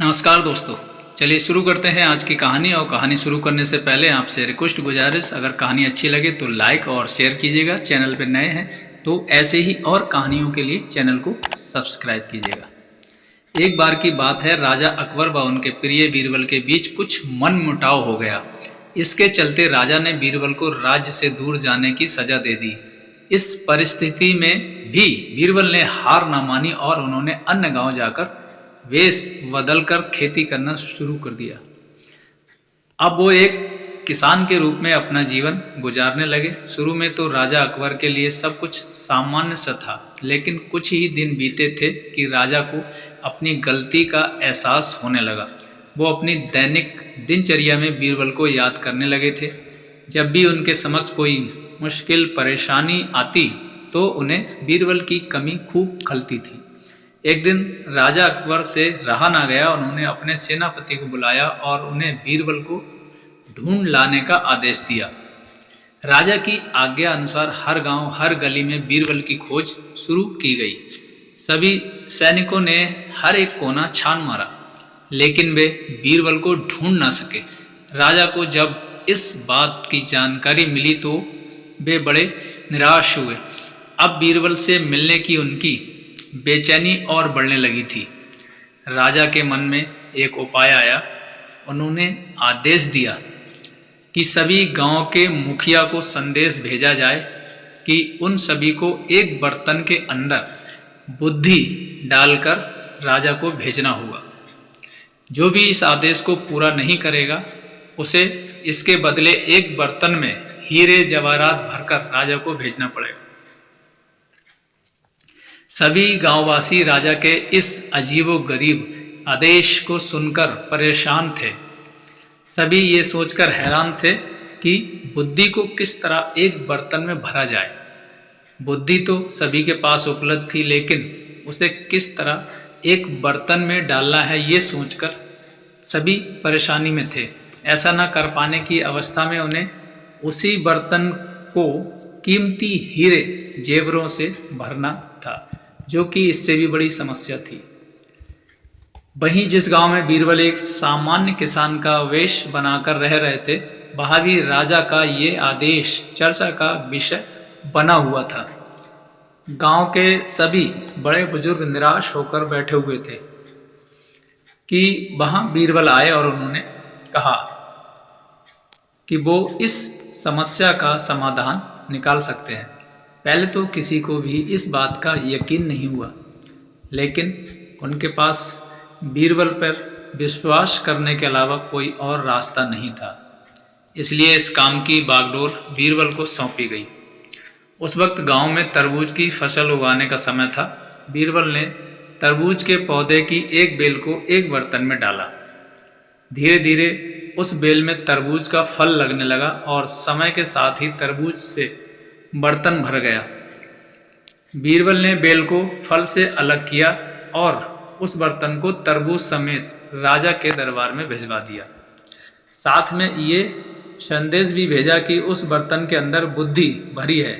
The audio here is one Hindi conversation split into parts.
नमस्कार दोस्तों, चलिए शुरू करते हैं आज की कहानी। और कहानी शुरू करने से पहले आपसे रिक्वेस्ट गुजारिश, अगर कहानी अच्छी लगे तो लाइक और शेयर कीजिएगा। चैनल पर नए हैं तो ऐसे ही और कहानियों के लिए चैनल को सब्सक्राइब कीजिएगा। एक बार की बात है, राजा अकबर व उनके प्रिय बीरबल के बीच कुछ मनमुटाव हो गया। इसके चलते राजा ने बीरबल को राज्य से दूर जाने की सजा दे दी। इस परिस्थिति में भी बीरबल ने हार न मानी और उन्होंने अन्य गांव जाकर वेश बदलकर खेती करना शुरू कर दिया। अब वो एक किसान के रूप में अपना जीवन गुजारने लगे। शुरू में तो राजा अकबर के लिए सब कुछ सामान्य सा था, लेकिन कुछ ही दिन बीते थे कि राजा को अपनी गलती का एहसास होने लगा। वो अपनी दैनिक दिनचर्या में बीरबल को याद करने लगे थे। जब भी उनके समक्ष कोई मुश्किल परेशानी आती तो उन्हें बीरबल की कमी खूब खलती थी। एक दिन राजा अकबर से रहा ना गया। उन्होंने अपने सेनापति को बुलाया और उन्हें बीरबल को ढूंढ लाने का आदेश दिया। राजा की आज्ञा अनुसार हर गांव, हर गली में बीरबल की खोज शुरू की गई। सभी सैनिकों ने हर एक कोना छान मारा, लेकिन वे बीरबल को ढूंढ ना सके। राजा को जब इस बात की जानकारी मिली तो वे बड़े निराश हुए। अब बीरबल से मिलने की उनकी बेचैनी और बढ़ने लगी थी। राजा के मन में एक उपाय आया। उन्होंने आदेश दिया कि सभी गांव के मुखिया को संदेश भेजा जाए कि उन सभी को एक बर्तन के अंदर बुद्धि डालकर राजा को भेजना होगा। जो भी इस आदेश को पूरा नहीं करेगा उसे इसके बदले एक बर्तन में हीरे जवाहरात भरकर राजा को भेजना पड़ेगा। सभी गांववासी राजा के इस अजीबोगरीब आदेश को सुनकर परेशान थे। सभी ये सोचकर हैरान थे कि बुद्धि को किस तरह एक बर्तन में भरा जाए। बुद्धि तो सभी के पास उपलब्ध थी, लेकिन उसे किस तरह एक बर्तन में डालना है ये सोचकर सभी परेशानी में थे। ऐसा न कर पाने की अवस्था में उन्हें उसी बर्तन को कीमती हीरे जेवरों से भरना था, जो कि इससे भी बड़ी समस्या थी। वहीं जिस गांव में बीरबल एक सामान्य किसान का वेश बनाकर रह रहे थे, वहां भी राजा का ये आदेश चर्चा का विषय बना हुआ था। गांव के सभी बड़े बुजुर्ग निराश होकर बैठे हुए थे कि वहां बीरबल आए और उन्होंने कहा कि वो इस समस्या का समाधान निकाल सकते हैं। पहले तो किसी को भी इस बात का यकीन नहीं हुआ, लेकिन उनके पास बीरबल पर विश्वास करने के अलावा कोई और रास्ता नहीं था। इसलिए इस काम की बागडोर बीरबल को सौंपी गई। उस वक्त गांव में तरबूज की फसल उगाने का समय था। बीरबल ने तरबूज के पौधे की एक बेल को एक बर्तन में डाला। धीरे धीरे उस बेल में तरबूज का फल लगने लगा और समय के साथ ही तरबूज से बर्तन भर गया। बीरबल ने बेल को फल से अलग किया और उस बर्तन को तरबूज समेत राजा के दरबार में भिजवा दिया। साथ में ये संदेश भी भेजा कि उस बर्तन के अंदर बुद्धि भरी है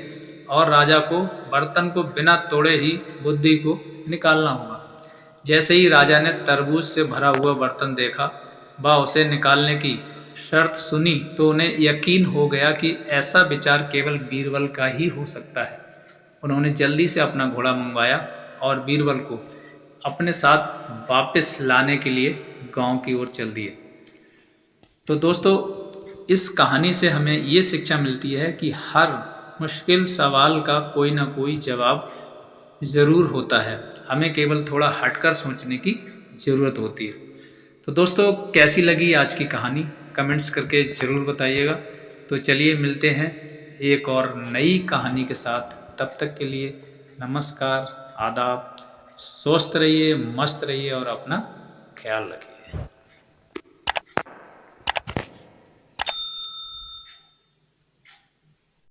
और राजा को बर्तन को बिना तोड़े ही बुद्धि को निकालना होगा। जैसे ही राजा ने तरबूज से भरा हुआ बर्तन देखा व उसे निकालने की शर्त सुनी तो उन्हें यकीन हो गया कि ऐसा विचार केवल बीरबल का ही हो सकता है। उन्होंने जल्दी से अपना घोड़ा मंगवाया और बीरबल को अपने साथ वापस लाने के लिए गांव की ओर चल दिए। तो दोस्तों, इस कहानी से हमें ये शिक्षा मिलती है कि हर मुश्किल सवाल का कोई ना कोई जवाब ज़रूर होता है। हमें केवल थोड़ा हटकर सोचने की ज़रूरत होती है। तो दोस्तों, कैसी लगी आज की कहानी कमेंट्स करके ज़रूर बताइएगा। तो चलिए मिलते हैं एक और नई कहानी के साथ। तब तक के लिए नमस्कार, आदाब। स्वस्थ रहिए, मस्त रहिए और अपना ख्याल रखिए।